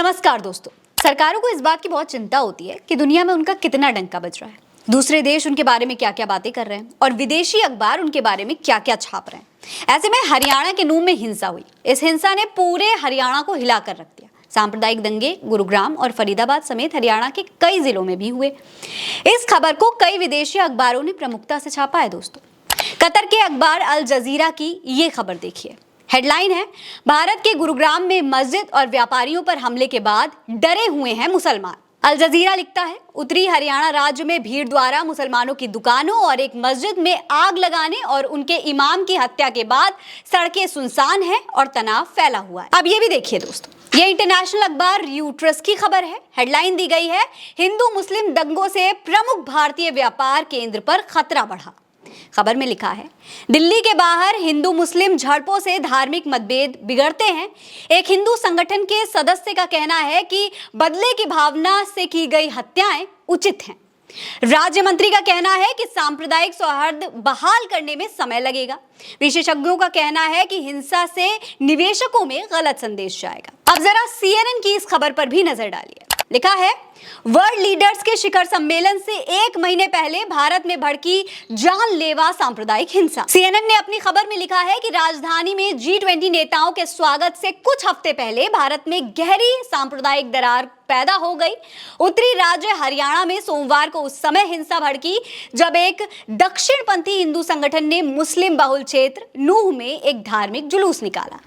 नमस्कार दोस्तों। सरकारों को इस बात की बहुत चिंता होती है कि दुनिया में उनका कितना डंका बज रहा है, दूसरे देश उनके बारे में क्या क्या बातें कर रहे हैं और विदेशी अखबार उनके बारे में क्या क्या छाप रहे हैं। ऐसे में हरियाणा के नूंह में हिंसा हुई। इस हिंसा ने पूरे हरियाणा को हिला कर रख दिया। सांप्रदायिक दंगे गुरुग्राम और फरीदाबाद समेत हरियाणा के कई जिलों में भी हुए। इस खबर को कई विदेशी अखबारों ने प्रमुखता से छापा है। दोस्तों, कतर के अखबार अल जजीरा की ये खबर देखिए। हेडलाइन है, भारत के गुरुग्राम में मस्जिद और व्यापारियों पर हमले के बाद डरे हुए हैं मुसलमान। अल जजीरा लिखता है, उत्तरी हरियाणा राज्य में भीड़ द्वारा मुसलमानों की दुकानों और एक मस्जिद में आग लगाने और उनके इमाम की हत्या के बाद सड़कें सुनसान हैं और तनाव फैला हुआ है। अब ये भी देखिए दोस्तों, ये इंटरनेशनल अखबार र्यूटर्स की खबर है। हेडलाइन दी गई है, हिंदू मुस्लिम दंगों से प्रमुख भारतीय व्यापार केंद्र पर खतरा बढ़ा। खबर में लिखा है, दिल्ली के बाहर हिंदू मुस्लिम झड़पों से धार्मिक मतभेद बिगड़ते हैं। एक हिंदू संगठन के सदस्य का कहना है कि बदले की भावना से की गई हत्याएं उचित हैं। राज्य मंत्री का कहना है कि सांप्रदायिक सौहार्द बहाल करने में समय लगेगा। विशेषज्ञों का कहना है कि हिंसा से निवेशकों में गलत संदेश जाएगा। अब जरा CNN की इस खबर पर भी नजर डालिए। लिखा है, वर्ल्ड लीडर्स के शिखर सम्मेलन से 1 महीने पहले भारत में भड़की जानलेवा सांप्रदायिक हिंसा। CNN ने अपनी खबर में लिखा है कि राजधानी में G20 नेताओं के स्वागत से कुछ हफ्ते पहले भारत में गहरी सांप्रदायिक दरार पैदा हो गई। उत्तरी राज्य हरियाणा में सोमवार को उस समय हिंसा भड़की जब एक दक्षिणपंथी हिंदू संगठन ने मुस्लिम बहुल क्षेत्र नूंह में एक धार्मिक जुलूस निकाला।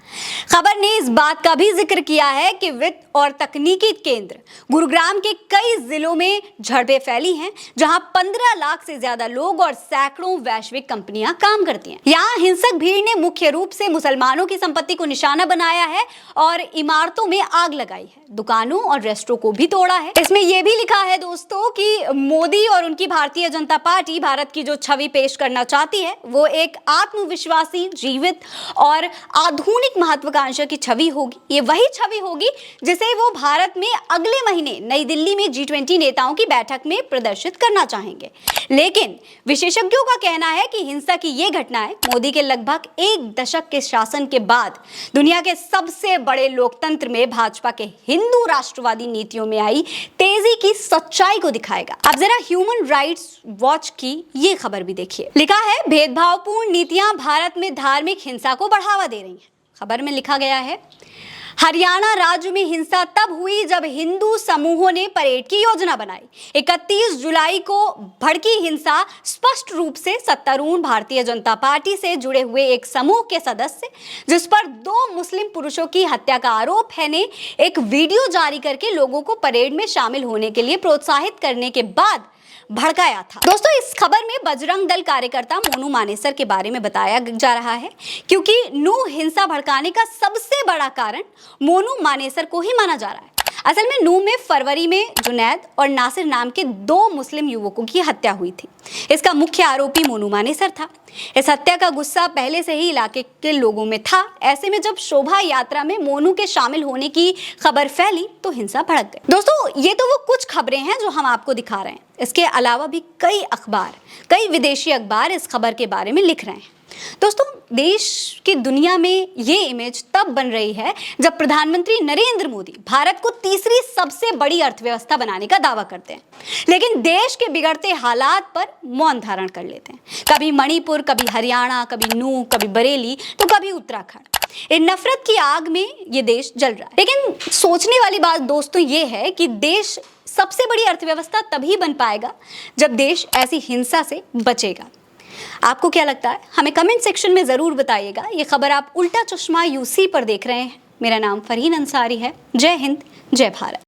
खबर ने इस बात का भी जिक्र किया है कि वित्त और तकनीकी केंद्र गुरुग्राम के कई जिलों में झड़पें फैली हैं, जहां 15 लाख से ज्यादा लोग और सैकड़ों वैश्विक कंपनियां काम करती हैं। यहां हिंसक भीड़ ने मुख्य रूप से मुसलमानों की संपत्ति को निशाना बनाया है और इमारतों में आग लगाई है, दुकानों और रेस्टोरेंट को भी तोड़ा है। इसमें यह भी लिखा है दोस्तों कि मोदी और उनकी भारतीय जनता पार्टी भारत की जो छवि पेश करना चाहती है वो एक आत्मविश्वासी, जीवित और आधुनिक महत्वाकांक्षा की छवि होगी। ये वही छवि होगी जिसे वो भारत में अगले महीने नई दिल्ली में G20 नेताओं की बैठक में प्रदर्शित करना चाहेंगे। लेकिन विशेषज्ञों का कहना है कि हिंसा की ये घटनाएं मोदी के लगभग 1 दशक के शासन के बाद दुनिया के सबसे बड़े लोकतंत्र में भाजपा के हिंदू राष्ट्रवादी नीतियों में आई तेजी की सच्चाई को दिखाएगा। अब जरा ह्यूमन राइट्स वॉच की ये खबर भी देखिए। लिखा है, भेदभावपूर्ण नीतियां भारत में धार्मिक हिंसा को बढ़ावा दे रही हैं। खबर में लिखा गया है, हरियाणा राज्य में हिंसा तब हुई जब हिंदू समूहों ने परेड की योजना बनाई। 31 जुलाई को भड़की हिंसा स्पष्ट रूप से सत्तारूढ़ भारतीय जनता पार्टी से जुड़े हुए एक समूह के सदस्य, जिस पर 2 मुस्लिम पुरुषों की हत्या का आरोप है, ने एक वीडियो जारी करके लोगों को परेड में शामिल होने के लिए प्रोत्साहित करने के बाद भड़काया था। दोस्तों, इस खबर में बजरंग दल कार्यकर्ता मोनू मानेसर के बारे में बताया जा रहा है, क्योंकि नूंह हिंसा भड़काने का सबसे बड़ा कारण मोनू मानेसर को ही माना जा रहा है। असल में नूंह में फरवरी में जुनैद और नासिर नाम के 2 मुस्लिम युवकों की हत्या हुई थी। इसका मुख्य आरोपी मोनू मानेसर था। इस हत्या का गुस्सा पहले से ही इलाके के लोगों में था। ऐसे में जब शोभा यात्रा में मोनू के शामिल होने की खबर फैली तो हिंसा भड़क गई। दोस्तों, ये तो वो कुछ खबरें हैं जो हम आपको दिखा रहे हैं। इसके अलावा भी कई अखबार, कई विदेशी अखबार इस खबर के बारे में लिख रहे हैं। दोस्तों, देश की दुनिया में ये इमेज तब बन रही है जब प्रधानमंत्री नरेंद्र मोदी भारत को तीसरी सबसे बड़ी अर्थव्यवस्था बनाने का दावा करते हैं, लेकिन देश के बिगड़ते हालात पर मौन धारण कर लेते हैं। कभी मणिपुर, कभी हरियाणा, कभी नूंह, कभी बरेली, तो कभी उत्तराखंड। इन नफरत की आग में ये देश जल रहा है। लेकिन सोचने वाली बात दोस्तों ये है कि देश सबसे बड़ी अर्थव्यवस्था तभी बन पाएगा जब देश ऐसी हिंसा से बचेगा। आपको क्या लगता है? हमें कमेंट सेक्शन में जरूर बताइएगा। ये खबर आप उल्टा चश्मा UC पर देख रहे हैं। मेरा नाम फरहीन अंसारी है। जय हिंद, जय भारत।